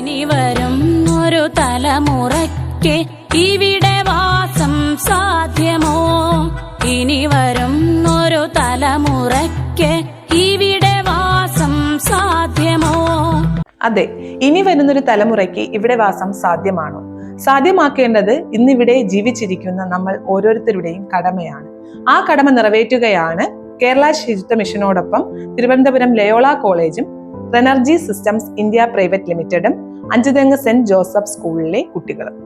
ഇനി വരും ഒരു തലമുറയ്ക്ക് ഇവിടെ വാസം സാധ്യമോ? ഇനി വരും ഒരു തലമുറയ്ക്ക് ഇവിടെ വാസം സാധ്യമോ? അതെ, ഇനി വരുന്നൊരു തലമുറയ്ക്ക് ഇവിടെ വാസം സാധ്യമാണോ? സാധ്യമാക്കേണ്ടത് ഇന്നിവിടെ ജീവിച്ചിരിക്കുന്ന നമ്മൾ ഓരോരുത്തരുടെയും കടമയാണ്. ആ കടമ നിറവേറ്റുകയാണ് കേരള ശുചിത്വ മിഷനോടൊപ്പം തിരുവനന്തപുരം ലയോള കോളേജും റെനർജി സിസ്റ്റംസ് ഇന്ത്യ പ്രൈവറ്റ് ലിമിറ്റഡും അഞ്ചുതെങ്ങ് സെന്റ് ജോസഫ് സ്കൂളിലെ കുട്ടികളും.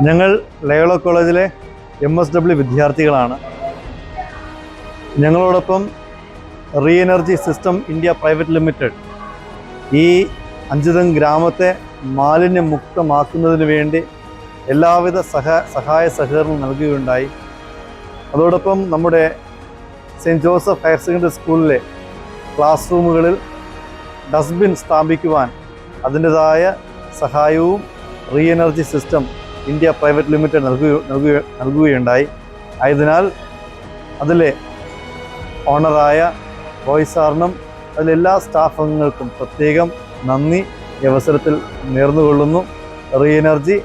ഞങ്ങൾ ലയോള കോളേജിലെ MSW വിദ്യാർത്ഥികളാണ്. ഞങ്ങളോടൊപ്പം re energy system India private limited ഈ അഞ്ചുതെങ്ങ് ഗ്രാമത്തെ മാലിന്യമുക്തമാക്കുന്നതിന് വേണ്ടി എല്ലാവിധ സഹായ സഹകരണം നൽകുകയുണ്ടായി. അതോടൊപ്പം നമ്മുടെ സെൻറ്റ് ജോസഫ് ഹയർ സെക്കൻഡറി സ്കൂളിലെ ക്ലാസ് റൂമുകളിൽ ഡസ്റ്റ്ബിൻ സ്ഥാപിക്കുവാൻ അതിൻ്റെതായ സഹായവും re energy system India private limited നൽകുകയുണ്ടായി. ആയതിനാൽ അതിലെ ഓണറായ റോയ് സാറിനും അതിലെല്ലാ സ്റ്റാഫ് അംഗങ്ങൾക്കും പ്രത്യേകം നന്ദി ഈ അവസരത്തിൽ നേർന്നുകൊള്ളുന്നു. റീ എനർജി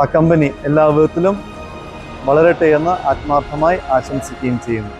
ആ കമ്പനി എല്ലാ വിധത്തിലും വളരട്ടെ എന്ന് ആത്മാർത്ഥമായി ആശംസിക്കുകയും ചെയ്യുന്നു.